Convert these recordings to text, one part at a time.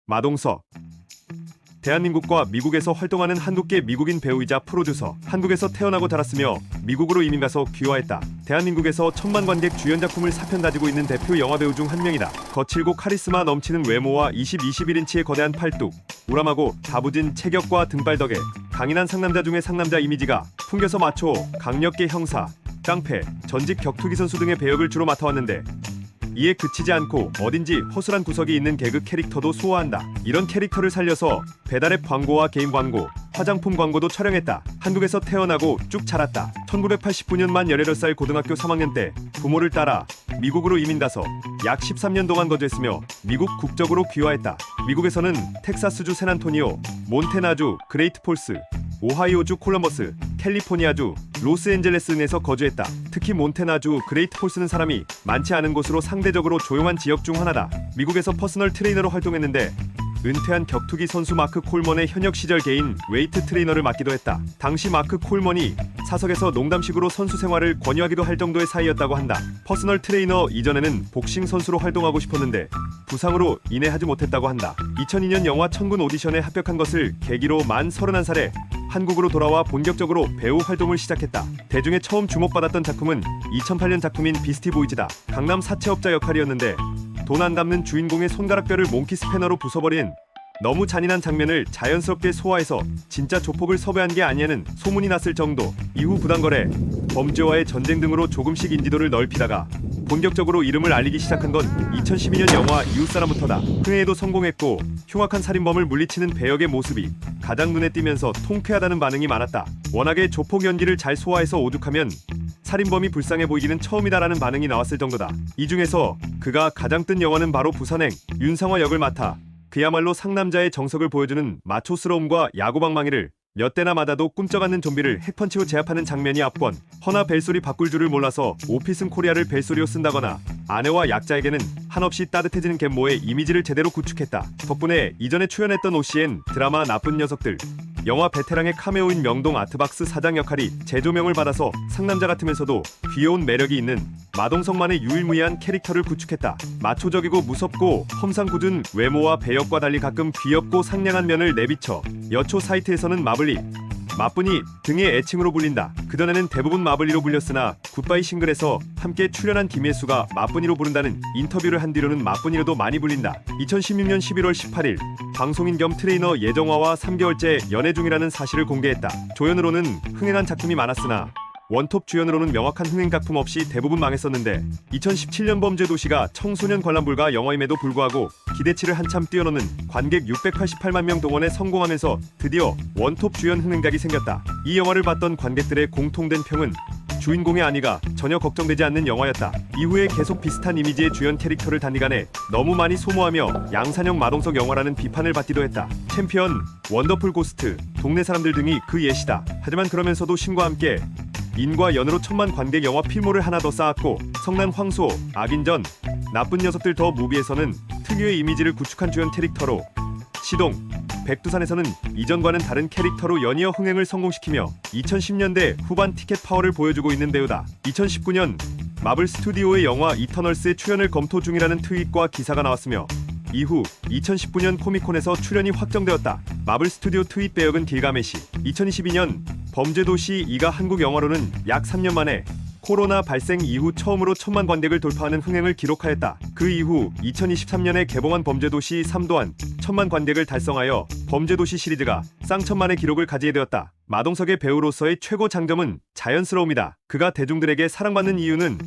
마동석. 대한민국과 미국에서 활동하는 한국계 미국인 배우이자 프로듀서. 한국에서 태어나고 자랐으며 미국으로 이민가서 귀화했다. 대한민국에서 천만 관객 주연 작품을 4편 가지고 있는 대표 영화배우 중 한 명이다. 거칠고 카리스마 넘치는 외모와 21인치의 거대한 팔뚝, 우람하고 다부진 체격과 등발 덕에 강인한 상남자 중의 상남자 이미지가 풍겨서 마초, 강력계 형사, 깡패, 전직 격투기 선수 등의 배역을 주로 맡아왔는데 이에 그치지 않고 어딘지 허술한 구석이 있는 개그 캐릭터도 소화한다. 이런 캐릭터를 살려서 배달앱 광고와 게임 광고, 화장품 광고도 촬영했다. 한국에서 태어나고 쭉 자랐다. 1989년 만 18살 고등학교 3학년 때 부모를 따라 미국으로 이민 가서 약 13년 동안 거주했으며 미국 국적으로 귀화했다. 미국에서는 텍사스주 샌안토니오, 몬태나주 그레이트 폴스, 오하이오주 콜럼버스, 캘리포니아주 로스앤젤레스 등에서 거주했다. 특히 몬태나주 그레이트 폴스는 사람이 많지 않은 곳으로 상대적으로 조용한 지역 중 하나다. 미국에서 퍼스널 트레이너로 활동했는데 은퇴한 격투기 선수 마크 콜먼의 현역 시절 개인 웨이트 트레이너를 맡기도 했다. 당시 마크 콜먼이 사석에서 농담식으로 선수 생활을 권유하기도 할 정도의 사이였다고 한다. 퍼스널 트레이너 이전에는 복싱 선수로 활동하고 싶었는데 부상으로 인해 하지 못했다고 한다. 2002년 영화 천군 오디션에 합격한 것을 계기로 만 31살에 한국으로 돌아와 본격적으로 배우 활동을 시작했다. 대중에 처음 주목받았던 작품은 2008년 작품인 비스티 보이즈다. 강남 사채업자 역할이었는데 돈 안 갚는 주인공의 손가락뼈를 몽키 스패너로 부숴버린 너무 잔인한 장면을 자연스럽게 소화해서 진짜 조폭을 섭외한 게 아니냐는 소문이 났을 정도. 이후 부당거래, 범죄와의 전쟁 등으로 조금씩 인지도를 넓히다가 본격적으로 이름을 알리기 시작한 건 2012년 영화 이웃사람부터다. 흥행에도 성공했고 흉악한 살인범을 물리치는 배역의 모습이 가장 눈에 띄면서 통쾌하다는 반응이 많았다. 워낙에 조폭 연기를 잘 소화해서 오죽하면 살인범이 불쌍해 보이기는 처음이다라는 반응이 나왔을 정도다. 이 중에서 그가 가장 뜬 영화는 바로 부산행, 윤상화 역을 맡아 그야말로 상남자의 정석을 보여주는 마초스러움과 야구방망이를 몇 대나 맞아도 꿈쩍 않는 좀비를 핵펀치로 제압하는 장면이 압권. 허나 벨소리 바꿀 줄을 몰라서 오피슨 코리아를 벨소리로 쓴다거나 아내와 약자에게는 한없이 따뜻해지는 갯모의 이미지를 제대로 구축했다. 덕분에 이전에 출연했던 오씨엔 드라마 나쁜 녀석들, 영화 베테랑의 카메오인 명동 아트박스 사장 역할이 재조명을 받아서 상남자 같으면서도 귀여운 매력이 있는 마동석만의 유일무이한 캐릭터를 구축했다. 마초적이고 무섭고 험상궂은 외모와 배역과 달리 가끔 귀엽고 상냥한 면을 내비쳐 여초 사이트에서는 마블리 등의 애칭으로 불린다. 그전에는 대부분 마블리로 불렸으나 굿바이 싱글에서 함께 출연한 김혜수가 마블리로 부른다는 인터뷰를 한 뒤로는 마블리로도 많이 불린다. 2016년 11월 18일 방송인 겸 트레이너 예정화와 3개월째 연애 중이라는 사실을 공개했다. 조연으로는 흥행한 작품이 많았으나 원톱 주연으로는 명확한 흥행 작품 없이 대부분 망했었는데 2017년 범죄도시가 청소년 관람불가 영화임에도 불구하고 기대치를 한참 뛰어넘는 관객 688만 명 동원에 성공하면서 드디어 원톱 주연 흥행작이 생겼다. 이 영화를 봤던 관객들의 공통된 평은 주인공의 아니가 전혀 걱정되지 않는 영화였다. 이후에 계속 비슷한 이미지의 주연 캐릭터를 단기간에 너무 많이 소모하며 양산형 마동석 영화라는 비판을 받기도 했다. 챔피언, 원더풀 고스트, 동네 사람들 등이 그 예시다. 하지만 그러면서도 신과 함께 인과 연으로 천만 관객 영화 필모를 하나 더 쌓았고 성난 황소, 악인전, 나쁜 녀석들 더 무비에서는 특유의 이미지를 구축한 주연 캐릭터로 시동, 백두산에서는 이전과는 다른 캐릭터로 연이어 흥행을 성공시키며 2010년대 후반 티켓 파워를 보여주고 있는 배우다. 2019년 마블 스튜디오의 영화 이터널스에 출연을 검토 중이라는 트윗과 기사가 나왔으며 이후 2019년 코미콘에서 출연이 확정되었다. 마블 스튜디오 트윗 배역은 길가메시. 2022년 범죄도시 2가 한국 영화로는 약 3년 만에 코로나 발생 이후 처음으로 천만 관객을 돌파하는 흥행을 기록하였다. 그 이후 2023년에 개봉한 범죄도시 3 또한 천만 관객을 달성하여 범죄도시 시리즈가 쌍천만의 기록을 가지게 되었다. 마동석의 배우로서의 최고 장점은 자연스러움이다. 그가 대중들에게 사랑받는 이유는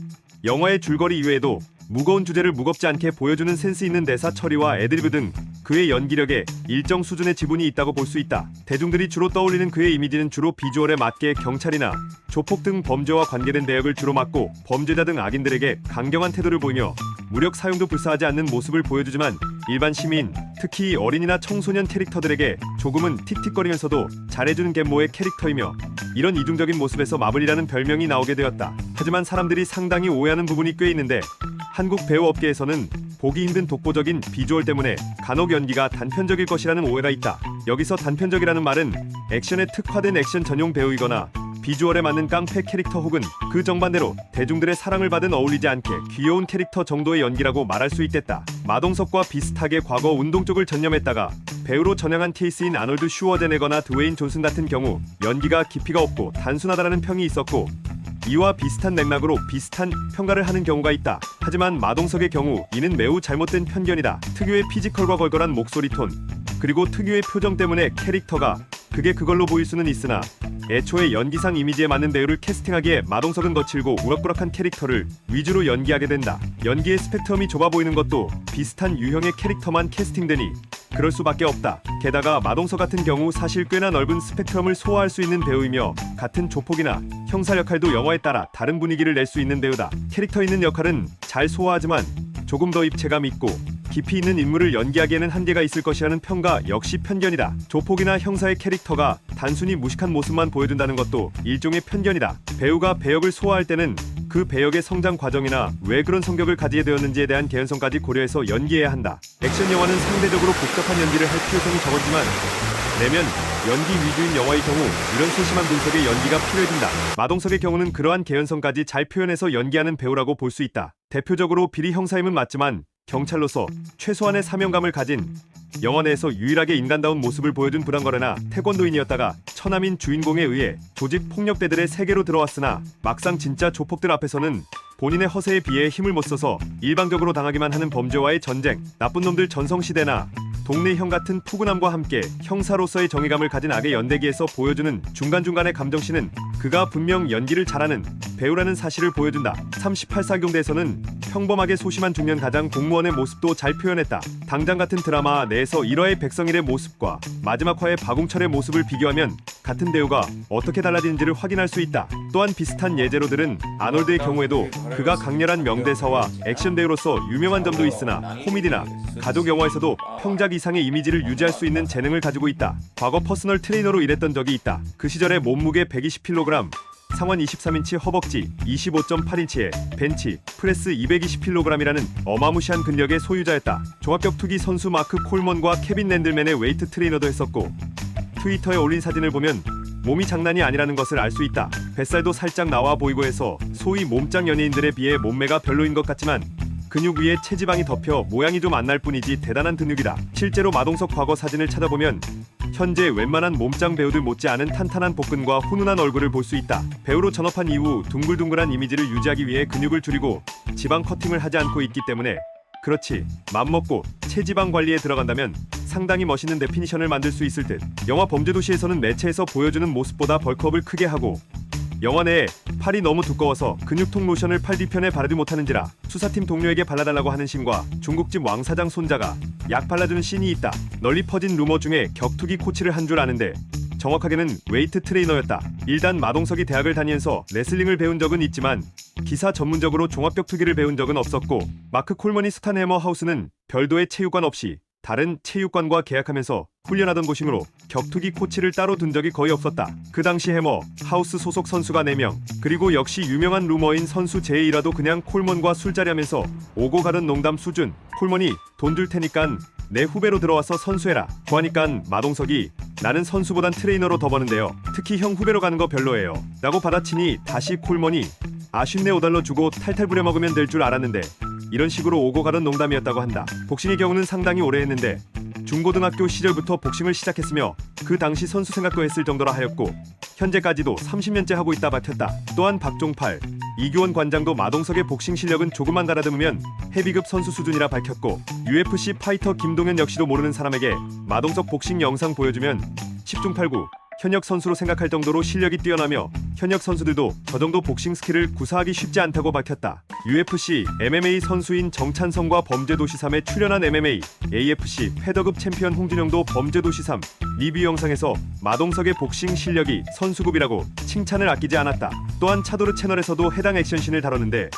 영화의 줄거리 이외에도 무거운 주제를 무겁지 않게 보여주는 센스 있는 대사 처리와 애드리브 등 그의 연기력에 일정 수준의 지분이 있다고 볼 수 있다. 대중들이 주로 떠올리는 그의 이미지는 주로 비주얼에 맞게 경찰이나 조폭 등 범죄와 관계된 대역을 주로 맡고 범죄자 등 악인들에게 강경한 태도를 보이며 무력 사용도 불사하지 않는 모습을 보여주지만 일반 시민, 특히 어린이나 청소년 캐릭터들에게 조금은 틱틱거리면서도 잘해주는 갯모의 캐릭터이며 이런 이중적인 모습에서 마블이라는 별명이 나오게 되었다. 하지만 사람들이 상당히 오해하는 부분이 꽤 있는데 한국 배우 업계에서는 보기 힘든 독보적인 비주얼 때문에 간혹 연기가 단편적일 것이라는 오해가 있다. 여기서 단편적이라는 말은 액션에 특화된 액션 전용 배우이거나 비주얼에 맞는 깡패 캐릭터 혹은 그 정반대로 대중들의 사랑을 받은 어울리지 않게 귀여운 캐릭터 정도의 연기라고 말할 수 있겠다. 마동석과 비슷하게 과거 운동 쪽을 전념했다가 배우로 전향한 케이스인 아놀드 슈워제네거나 드웨인 존슨 같은 경우 연기가 깊이가 없고 단순하다라는 평이 있었고, 이와 비슷한 맥락으로 비슷한 평가를 하는 경우가 있다. 하지만 마동석의 경우 이는 매우 잘못된 편견이다. 특유의 피지컬과 걸걸한 목소리 톤, 그리고 특유의 표정 때문에 캐릭터가 그게 그걸로 보일 수는 있으나, 애초에 연기상 이미지에 맞는 배우를 캐스팅하기에 마동석은 거칠고 우락부락한 캐릭터를 위주로 연기하게 된다. 연기의 스펙트럼이 좁아 보이는 것도 비슷한 유형의 캐릭터만 캐스팅되니 그럴 수밖에 없다. 게다가 마동석 같은 경우 사실 꽤나 넓은 스펙트럼을 소화할 수 있는 배우이며, 같은 조폭이나 형사 역할도 영화에 따라 다른 분위기를 낼 수 있는 배우다. 캐릭터 있는 역할은 잘 소화하지만 조금 더 입체감 있고 깊이 있는 인물을 연기하기에는 한계가 있을 것이라는 평가 역시 편견이다. 조폭이나 형사의 캐릭터가 단순히 무식한 모습만 보여준다는 것도 일종의 편견이다. 배우가 배역을 소화할 때는 그 배역의 성장 과정이나 왜 그런 성격을 가지게 되었는지에 대한 개연성까지 고려해서 연기해야 한다. 액션 영화는 상대적으로 복잡한 연기를 할 필요성이 적었지만, 내면 연기 위주인 영화의 경우 이런 세심한 분석의 연기가 필요해진다. 마동석의 경우는 그러한 개연성까지 잘 표현해서 연기하는 배우라고 볼 수 있다. 대표적으로 비리 형사임은 맞지만 경찰로서 최소한의 사명감을 가진, 영화 내에서 유일하게 인간다운 모습을 보여준 불안거래나 태권도인이었다가 처남인 주인공에 의해 조직 폭력배들의 세계로 들어왔으나 막상 진짜 조폭들 앞에서는 본인의 허세에 비해 힘을 못 써서 일방적으로 당하기만 하는 범죄와의 전쟁, 나쁜 놈들 전성시대나 동네 형 같은 푸근함과 함께 형사로서의 정의감을 가진 악의 연대기에서 보여주는 중간중간의 감정씬은 그가 분명 연기를 잘하는 배우라는 사실을 보여준다. 38사경대에서는 평범하게 소심한 중년 가장 공무원의 모습도 잘 표현했다. 당장 같은 드라마 내에서 1화의 백성일의 모습과 마지막 화의 박웅철의 모습을 비교하면 같은 배우가 어떻게 달라지는지를 확인할 수 있다. 또한 비슷한 예제로들은 아놀드의 경우에도 그가 강렬한 명대사와 액션 배우로서 유명한 점도 있으나 코미디나 가족 영화에서도 평작 이상의 이미지를 유지할 수 있는 재능을 가지고 있다. 과거 퍼스널 트레이너로 일했던 적이 있다. 그 시절에 몸무게 120kg, 상완 23인치 허벅지, 25.8인치에 벤치, 프레스 220kg이라는 어마무시한 근력의 소유자였다. 종합격투기 선수 마크 콜먼과 케빈 랜들맨의 웨이트 트레이너도 했었고, 트위터에 올린 사진을 보면 몸이 장난이 아니라는 것을 알 수 있다. 뱃살도 살짝 나와 보이고 해서 소위 몸짱 연예인들에 비해 몸매가 별로인 것 같지만 근육 위에 체지방이 덮여 모양이 좀 안 날 뿐이지 대단한 근육이다. 실제로 마동석 과거 사진을 찾아보면 현재 웬만한 몸짱 배우들 못지않은 탄탄한 복근과 훈훈한 얼굴을 볼 수 있다. 배우로 전업한 이후 둥글둥글한 이미지를 유지하기 위해 근육을 줄이고 지방 커팅을 하지 않고 있기 때문에 그렇지, 맘먹고 체지방 관리에 들어간다면 상당히 멋있는 데피니션을 만들 수 있을 듯. 영화 범죄도시에서는 매체에서 보여주는 모습보다 벌크업을 크게 하고, 영화 내에 팔이 너무 두꺼워서 근육통 로션을 팔 뒤편에 바르지 못하는지라 수사팀 동료에게 발라달라고 하는 씬과 중국집 왕사장 손자가 약 발라주는 씬이 있다. 널리 퍼진 루머 중에 격투기 코치를 한 줄 아는데 정확하게는 웨이트 트레이너였다. 일단 마동석이 대학을 다니면서 레슬링을 배운 적은 있지만 기사 전문적으로 종합격투기를 배운 적은 없었고, 마크 콜먼이 스탄 해머 하우스는 별도의 체육관 없이 다른 체육관과 계약하면서 훈련하던 곳이므로 격투기 코치를 따로 둔 적이 거의 없었다. 그 당시 해머 하우스 소속 선수가 4명, 그리고 역시 유명한 루머인 선수 제이라도 그냥 콜먼과 술자리하면서 오고 가던 농담 수준. 콜먼이 돈 줄 테니깐 내 후배로 들어와서 선수해라 고 하니깐 마동석이 나는 선수보단 트레이너로 더 버는데요, 특히 형 후배로 가는 거 별로예요 라고 받아치니 다시 콜먼이 아쉽네 5달러 주고 탈탈 부려먹으면 될 줄 알았는데, 이런 식으로 오고 가던 농담이었다고 한다. 복싱의 경우는 상당히 오래 했는데 중고등학교 시절부터 복싱을 시작했으며 그 당시 선수 생각도 했을 정도라 하였고 현재까지도 30년째 하고 있다 밝혔다. 또한 박종팔, 이규원 관장도 마동석의 복싱 실력은 조금만 달아듬으면 헤비급 선수 수준이라 밝혔고, UFC 파이터 김동현 역시도 모르는 사람에게 마동석 복싱 영상 보여주면 10중 8구 현역 선수로 생각할 정도로 실력이 뛰어나며 현역 선수들도 저 정도 복싱 스킬을 구사하기 쉽지 않다고 밝혔다. UFC, MMA 선수인 정찬성과 범죄도시 3에 출연한 MMA, AFC 패더급 챔피언 홍준영도 범죄도시 3 리뷰 영상에서 마동석의 복싱 실력이 선수급이라고 칭찬을 아끼지 않았다. 또한 차도르 채널에서도 해당 액션씬을 다뤘는데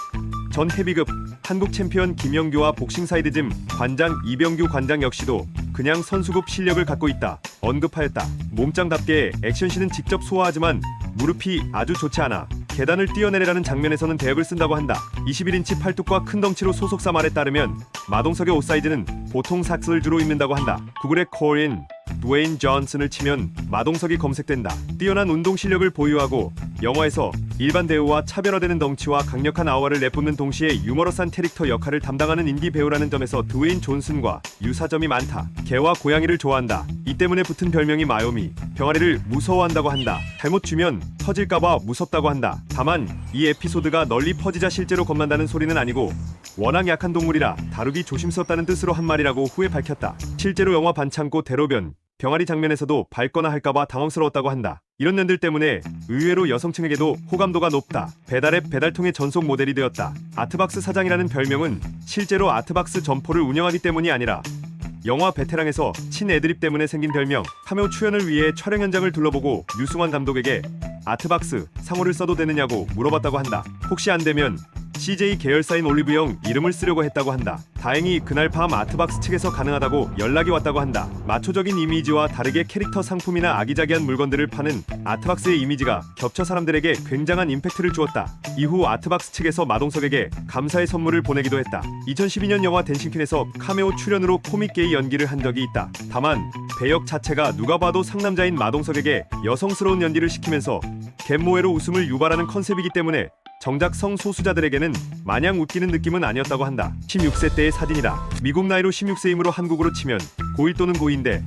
전 헤비급 한국 챔피언 김영규와 복싱사이드짐 관장 이병규 관장 역시도 그냥 선수급 실력을 갖고 있다 언급하였다. 몸짱답게 액션씬은 직접 소화하지만 무릎이 아주 좋지 않아 계단을 뛰어내리라는 장면에서는 대역을 쓴다고 한다. 21인치 팔뚝과 큰 덩치로 소속사 말에 따르면 마동석의 옷 사이즈는 보통 삭스를 주로 입는다고 한다. 구글에 코린, 드웨인 존슨을 치면 마동석이 검색된다. 뛰어난 운동 실력을 보유하고 영화에서 일반 배우와 차별화되는 덩치와 강력한 아우라를 내뿜는 동시에 유머러스한 캐릭터 역할을 담당하는 인기 배우라는 점에서 드웨인 존슨과 유사점이 많다. 개와 고양이를 좋아한다. 이 때문에 붙은 별명이 마요미. 병아리를 무서워한다고 한다. 잘못 주면 터질까봐 무섭다고 한다. 다만 이 에피소드가 널리 퍼지자 실제로 겁난다는 소리는 아니고 워낙 약한 동물이라 다루기 조심스럽다는 뜻으로 한 말이라고 후에 밝혔다. 실제로 영화 반창고 대로변 병아리 장면에서도 밟거나 할까봐 당황스러웠다고 한다. 이런 면들 때문에 의외로 여성층에게도 호감도가 높다. 배달앱 배달통의 전속 모델이 되었다. 아트박스 사장이라는 별명은 실제로 아트박스 점포를 운영하기 때문이 아니라 영화 베테랑에서 친 애드립 때문에 생긴 별명. 카메오 출연을 위해 촬영 현장을 둘러보고 유승환 감독에게 아트박스 상호를 써도 되느냐고 물어봤다고 한다. 혹시 안 되면 CJ 계열사인 올리브영 이름을 쓰려고 했다고 한다. 다행히 그날 밤 아트박스 측에서 가능하다고 연락이 왔다고 한다. 마초적인 이미지와 다르게 캐릭터 상품이나 아기자기한 물건들을 파는 아트박스의 이미지가 겹쳐 사람들에게 굉장한 임팩트를 주었다. 이후 아트박스 측에서 마동석에게 감사의 선물을 보내기도 했다. 2012년 영화 댄싱퀸에서 카메오 출연으로 코믹계의 연기를 한 적이 있다. 다만 배역 자체가 누가 봐도 상남자인 마동석에게 여성스러운 연기를 시키면서 갯모애로 웃음을 유발하는 컨셉이기 때문에 정작 성소수자들에게는 마냥 웃기는 느낌은 아니었다고 한다. 16세 때의 사진이다. 미국 나이로 16세이므로 한국으로 치면 고1 또는 고2인데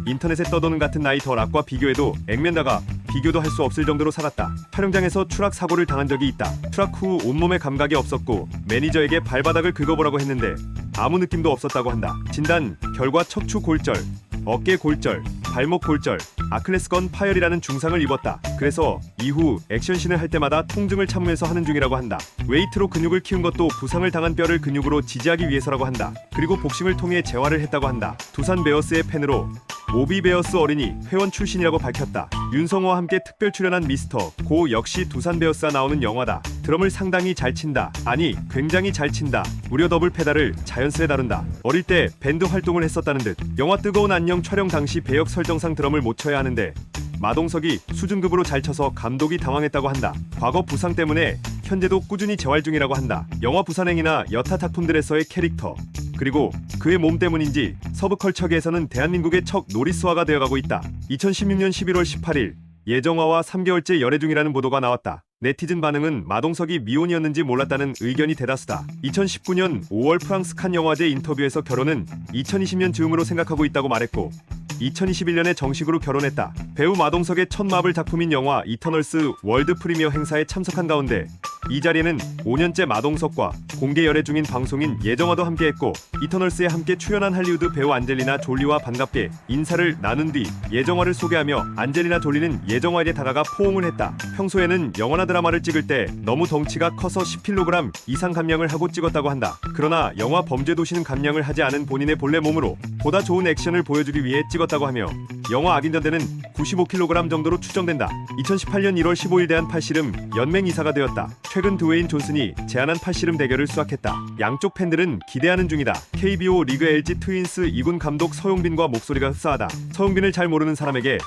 인터넷에 떠도는 같은 나이 더 락과 비교해도 액면다가 비교도 할 수 없을 정도로 살았다. 촬영장에서 추락 사고를 당한 적이 있다. 추락 후 온몸에 감각이 없었고 매니저에게 발바닥을 긁어보라고 했는데 아무 느낌도 없었다고 한다. 진단 결과 척추 골절, 어깨 골절, 발목 골절, 아클레스건 파열이라는 중상을 입었다. 그래서 이후 액션씬을 할 때마다 통증을 참으면서 하는 중이라고 한다. 웨이트로 근육을 키운 것도 부상을 당한 뼈를 근육으로 지지하기 위해서라고 한다. 그리고 복싱을 통해 재활을 했다고 한다. 두산 베어스의 팬으로 오비 베어스 어린이 회원 출신이라고 밝혔다. 윤성호와 함께 특별 출연한 미스터 고 역시 두산 베어스가 나오는 영화다. 드럼을 상당히 잘 친다. 아니 굉장히 잘 친다. 무려 더블 페달을 자연스레 다룬다. 어릴 때 밴드 활동을 했었다는 듯. 영화 뜨거운 안녕 촬영 당시 배역 설정상 드럼을 못 쳐야 하는데 마동석이 수준급으로 잘 쳐서 감독이 당황했다고 한다. 과거 부상 때문에 현재도 꾸준히 재활 중이라고 한다. 영화 부산행이나 여타 작품들에서의 캐릭터 그리고 그의 몸 때문인지 서브컬처계에서는 대한민국의 척 노리스화가 되어가고 있다. 2016년 11월 18일 예정화와 3개월째 열애 중이라는 보도가 나왔다. 네티즌 반응은 마동석이 미혼이었는지 몰랐다는 의견이 대다수다. 2019년 5월 프랑스 칸 영화제 인터뷰에서 결혼은 2020년 즈음으로 생각하고 있다고 말했고 2021년에 정식으로 결혼했다. 배우 마동석의 첫 마블 작품인 영화 이터널스 월드 프리미어 행사에 참석한 가운데 이 자리에는 5년째 마동석과 공개 열애 중인 방송인 예정화도 함께했고 이터널스에 함께 출연한 할리우드 배우 안젤리나 졸리와 반갑게 인사를 나눈 뒤 예정화를 소개하며 안젤리나 졸리는 예정화에게 다가가 포옹을 했다. 평소에는 영화나 드라마를 찍을 때 너무 덩치가 커서 10kg 이상 감량을 하고 찍었다고 한다. 그러나 영화 범죄도시는 감량을 하지 않은 본인의 본래 몸으로 보다 좋은 액션을 보여주기 위해 찍었다고 하며 영화 악인전대는 95kg 정도로 추정된다. 2018년 1월 15일 대한 팔씨름 연맹 이사가 되었다. 최근 드웨인 존슨이 제안한 팔씨름 대결을 수락했다. 양쪽 팬들은 기대하는 중이다. KBO 리그 LG 트윈스 2군 감독 서용빈과 목소리가 흡사하다. 서용빈을 잘 모르는 사람에게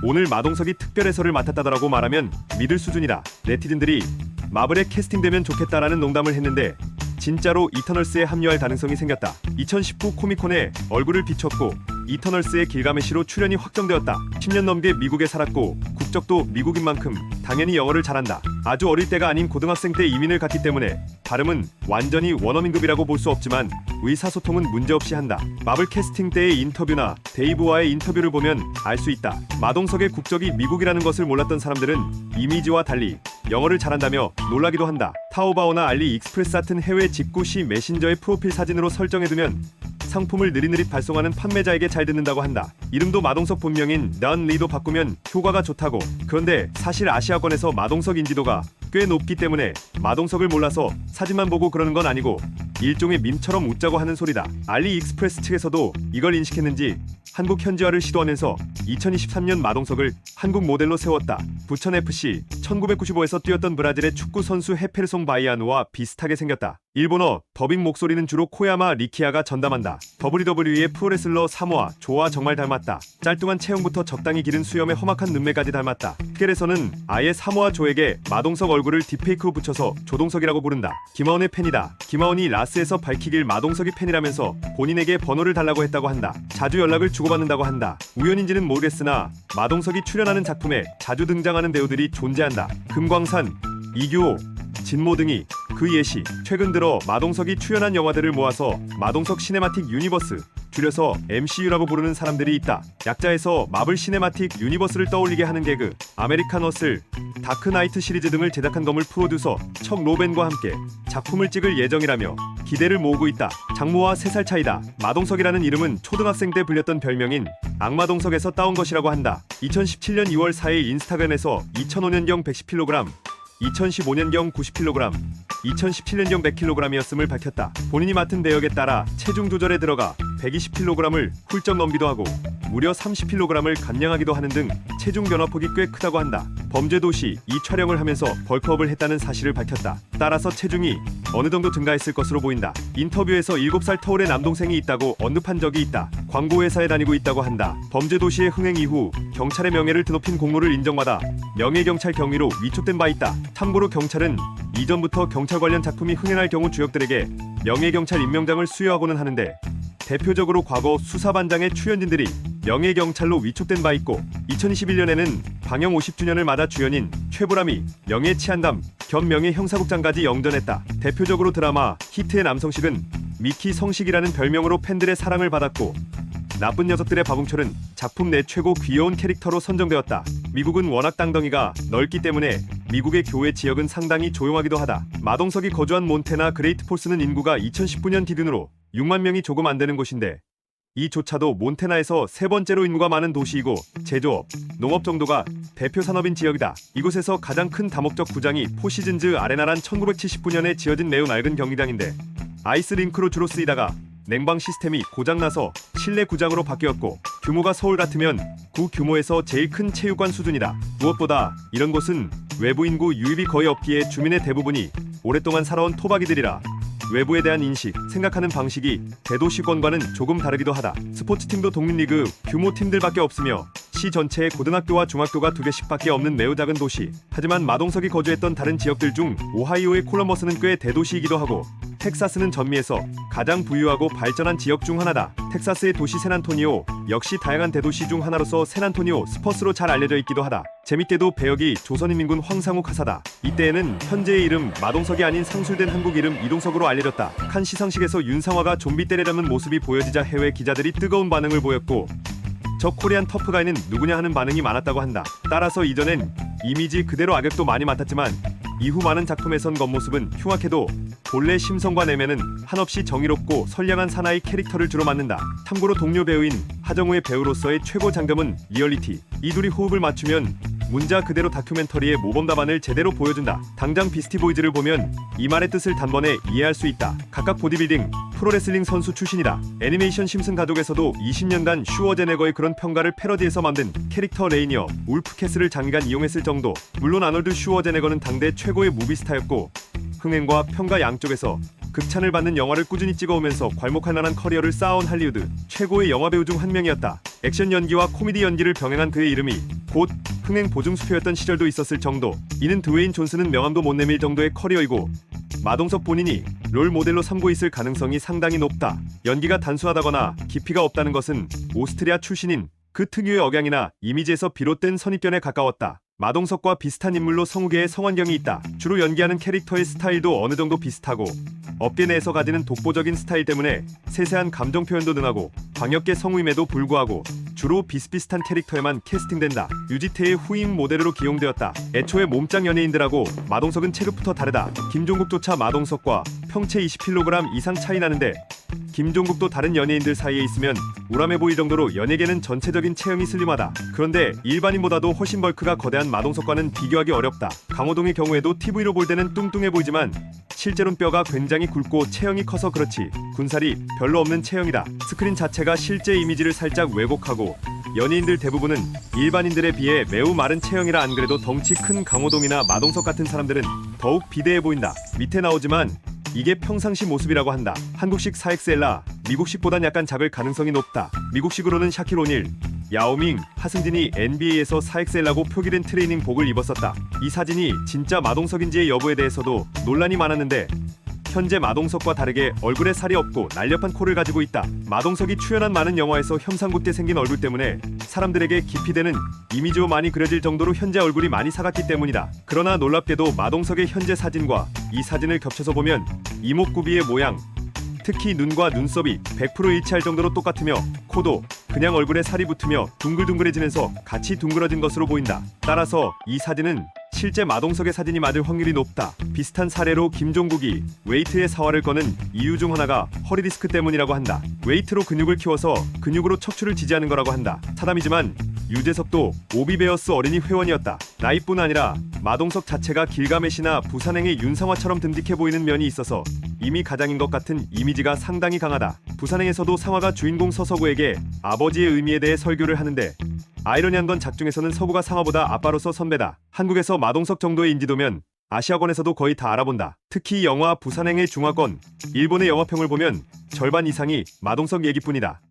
오늘 마동석이 특별 해설을 맡았다더라고 말하면 믿을 수준이다. 네티즌들이 마블에 캐스팅되면 좋겠다라는 농담을 했는데 진짜로 이터널스에 합류할 가능성이 생겼다. 2019 코미콘에 얼굴을 비췄고 이터널스의 길가메시로 출연이 확정되었다. 10년 넘게 미국에 살았고 국적도 미국인 만큼 당연히 영어를 잘한다. 아주 어릴 때가 아닌 고등학생 때 이민을 갔기 때문에 발음은 완전히 원어민급이라고 볼 수 없지만 의사소통은 문제없이 한다. 마블 캐스팅 때의 인터뷰나 데이브와의 인터뷰를 보면 알 수 있다. 마동석의 국적이 미국이라는 것을 몰랐던 사람들은 이미지와 달리 영어를 잘한다며 놀라기도 한다. 타오바오나 알리익스프레스 같은 해외 직구 시 메신저의 프로필 사진으로 설정해두면 상품을 느릿느릿 발송하는 판매자에게 잘 듣는다고 한다. 이름도 마동석 본명인 넌 리도 바꾸면 효과가 좋다고. 그런데 사실 아시아권에서 마동석 인지도가 꽤 높기 때문에 마동석을 몰라서 사진만 보고 그러는 건 아니고 일종의 밈처럼 웃자고 하는 소리다. 알리익스프레스 측에서도 이걸 인식했는지 한국 현지화를 시도하면서 2023년 마동석을 한국 모델로 세웠다. 부천FC 1995에서 뛰었던 브라질의 축구 선수 헤페르송 바이아누와 비슷하게 생겼다. 일본어 더빙 목소리는 주로 코야마 리키야가 전담한다. WWE의 프로레슬러 사모아 조와 정말 닮았다. 짤뚱한 체형부터 적당히 기른 수염에 험악한 눈매까지 닮았다. 특별에서는 아예 사모아 조에게 마동석 얼굴을 딥페이크로 붙여서 조동석이라고 부른다. 김하온의 팬이다. 김하온이 라스에서 밝히길 마동석이 팬이라면서 본인에게 번호를 달라고 했다고 한다. 자주 연락을 주고받는다고 한다. 우연인지는 모르겠으나 마동석이 출연하는 작품에 자주 등장하는 배우들이 존재한다. 금광산, 이규호, 진모 등이 그 예시. 최근 들어 마동석이 출연한 영화들을 모아서 마동석 시네마틱 유니버스, 줄여서 MCU라고 부르는 사람들이 있다. 약자에서 마블 시네마틱 유니버스를 떠올리게 하는 개그, 아메리칸 허슬, 다크나이트 시리즈 등을 제작한 건물 프로듀서 척 로벤과 함께 작품을 찍을 예정이라며 기대를 모으고 있다. 장모와 3살 차이다. 마동석이라는 이름은 초등학생 때 불렸던 별명인 악마동석에서 따온 것이라고 한다. 2017년 2월 4일 인스타그램에서 2005년경 110kg, 2015년경 90kg, 2017년경 100kg이었음을 밝혔다. 본인이 맡은 대역에 따라 체중 조절에 들어가 120kg을 훌쩍 넘기도 하고 무려 30kg을 감량하기도 하는 등 체중 변화폭이 꽤 크다고 한다. 범죄도시 이 촬영을 하면서 벌크업을 했다는 사실을 밝혔다. 따라서 체중이 어느 정도 증가했을 것으로 보인다. 인터뷰에서 7살 터울의 남동생이 있다고 언급한 적이 있다. 광고회사에 다니고 있다고 한다. 범죄도시의 흥행 이후 경찰의 명예를 드높인 공로를 인정받아 명예경찰 경위로 위촉된 바 있다. 참고로 경찰은 이전부터 경찰 관련 작품이 흥행할 경우 주역들에게 명예경찰 임명장을 수여하고는 하는데 대표적으로 과거 수사반장의 출연진들이 명예경찰로 위촉된 바 있고 2021년에는 방영 50주년을 맞아 주연인 최보람이 명예치안담 겸 명예형사국장까지 영전했다. 대표적으로 드라마 히트의 남성식은 미키 성식이라는 별명으로 팬들의 사랑을 받았고 나쁜 녀석들의 바봉철은 작품 내 최고 귀여운 캐릭터로 선정되었다. 미국은 워낙 땅덩이가 넓기 때문에 미국의 교외 지역은 상당히 조용하기도 하다. 마동석이 거주한 몬태나 그레이트 폴스는 인구가 2019년 기준으로 6만 명이 조금 안 되는 곳인데 이조차도 몬태나에서 3번째로 인구가 많은 도시이고 제조업, 농업 정도가 대표 산업인 지역이다. 이곳에서 가장 큰 다목적 구장이 포시즌즈 아레나란 1979년에 지어진 매우 낡은 경기장인데 아이스링크로 주로 쓰이다가 냉방 시스템이 고장나서 실내 구장으로 바뀌었고 규모가 서울 같으면 구 규모에서 제일 큰 체육관 수준이다. 무엇보다 이런 곳은 외부 인구 유입이 거의 없기에 주민의 대부분이 오랫동안 살아온 토박이들이라 외부에 대한 인식, 생각하는 방식이 대도시권과는 조금 다르기도 하다. 스포츠팀도 독립리그 규모 팀들밖에 없으며 시 전체에 고등학교와 중학교가 2개씩밖에 없는 매우 작은 도시. 하지만 마동석이 거주했던 다른 지역들 중 오하이오의 콜럼버스는 꽤 대도시이기도 하고 텍사스는 전미에서 가장 부유하고 발전한 지역 중 하나다. 텍사스의 도시 샌안토니오 역시 다양한 대도시 중 하나로서 샌안토니오 스퍼스로 잘 알려져 있기도 하다. 재밌게도 배역이 조선인민군 황상욱 하사다. 이때에는 현재의 이름 마동석이 아닌 상술된 한국 이름 이동석으로 알려졌다. 칸 시상식에서 윤상화가 좀비 때리려는 모습이 보여지자 해외 기자들이 뜨거운 반응을 보였고 저 코리안 터프가이는 누구냐 하는 반응이 많았다고 한다. 따라서 이전엔 이미지 그대로 악역도 많이 맡았지만 이후 많은 작품에선 겉모습은 흉악해도 본래 심성과 내면은 한없이 정의롭고 선량한 사나이 캐릭터를 주로 맡는다. 참고로 동료 배우인 하정우의 배우로서의 최고 장점은 리얼리티. 이 둘이 호흡을 맞추면 문자 그대로 다큐멘터리의 모범 답안을 제대로 보여준다. 당장 비스티보이즈를 보면 이 말의 뜻을 단번에 이해할 수 있다. 각각 보디빌딩, 프로레슬링 선수 출신이다. 애니메이션 심슨 가족에서도 20년간 슈워제네거의 그런 평가를 패러디해서 만든 캐릭터 레이니어, 울프캐슬을 장기간 이용했을 정도. 물론 아놀드 슈워제네거는 당대 최고의 무비스타였고 흥행과 평가 양쪽에서 극찬을 받는 영화를 꾸준히 찍어오면서 괄목할 만한 커리어를 쌓아온 할리우드 최고의 영화배우 중 한 명이었다. 액션 연기와 코미디 연기를 병행한 그의 이름이 곧 흥행 보증수표였던 시절도 있었을 정도. 이는 드웨인 존슨은 명함도 못 내밀 정도의 커리어이고 마동석 본인이 롤 모델로 삼고 있을 가능성이 상당히 높다. 연기가 단순하다거나 깊이가 없다는 것은 오스트리아 출신인 그 특유의 억양이나 이미지에서 비롯된 선입견에 가까웠다. 마동석과 비슷한 인물로 성우계에 성환경이 있다. 주로 연기하는 캐릭터의 스타일도 어느 정도 비슷하고 업계 내에서 가지는 독보적인 스타일 때문에 세세한 감정 표현도 능하고 광역계 성우임에도 불구하고 주로 비슷비슷한 캐릭터에만 캐스팅된다. 유지태의 후임 모델로 기용되었다. 애초에 몸짱 연예인들하고 마동석은 체급부터 다르다. 김종국조차 마동석과 평체 20kg 이상 차이 나는데 김종국도 다른 연예인들 사이에 있으면 우람해 보일 정도로 연예계는 전체적인 체형이 슬림하다. 그런데 일반인보다도 훨씬 벌크가 거대한 마동석과는 비교하기 어렵다. 강호동의 경우에도 TV로 볼 때는 뚱뚱해 보이지만 실제로는 뼈가 굉장히 굵고 체형이 커서 그렇지 군살이 별로 없는 체형이다. 스크린 자체가 실제 이미지를 살짝 왜곡하고 연예인들 대부분은 일반인들에 비해 매우 마른 체형이라 안 그래도 덩치 큰 강호동이나 마동석 같은 사람들은 더욱 비대해 보인다. 밑에 나오지만 이게 평상시 모습이라고 한다. 한국식 4XL라 미국식보단 약간 작을 가능성이 높다. 미국식으로는 샤킬 오닐, 야오밍, 하승진이 NBA에서 4XL라고 표기된 트레이닝복을 입었었다. 이 사진이 진짜 마동석인지의 여부에 대해서도 논란이 많았는데 현재 마동석과 다르게 얼굴에 살이 없고 날렵한 코를 가지고 있다. 마동석이 출연한 많은 영화에서 혐상궂게 생긴 얼굴 때문에 사람들에게 기피되는 이미지로 많이 그려질 정도로 현재 얼굴이 많이 사갔기 때문이다. 그러나 놀랍게도 마동석의 현재 사진과 이 사진을 겹쳐서 보면 이목구비의 모양, 특히 눈과 눈썹이 100% 일치할 정도로 똑같으며 코도 그냥 얼굴에 살이 붙으며 둥글둥글해지면서 같이 둥그러진 것으로 보인다. 따라서 이 사진은 실제 마동석의 사진이 맞을 확률이 높다. 비슷한 사례로 김종국이 웨이트의 사활을 거는 이유 중 하나가 허리 디스크 때문이라고 한다. 웨이트로 근육을 키워서 근육으로 척추를 지지하는 거라고 한다. 사담이지만 유재석도 오비베어스 어린이 회원이었다. 나이뿐 아니라 마동석 자체가 길가메시나 부산행의 윤상화처럼 듬직해 보이는 면이 있어서 이미 가장인 것 같은 이미지가 상당히 강하다. 부산행에서도 상화가 주인공 서서구에게 아버지의 의미에 대해 설교를 하는데 아이러니한 건 작중에서는 서구가 상화보다 아빠로서 선배다. 한국에서 마동석 정도의 인지도면 아시아권에서도 거의 다 알아본다. 특히 영화 부산행의 중화권, 일본의 영화평을 보면 절반 이상이 마동석 얘기뿐이다.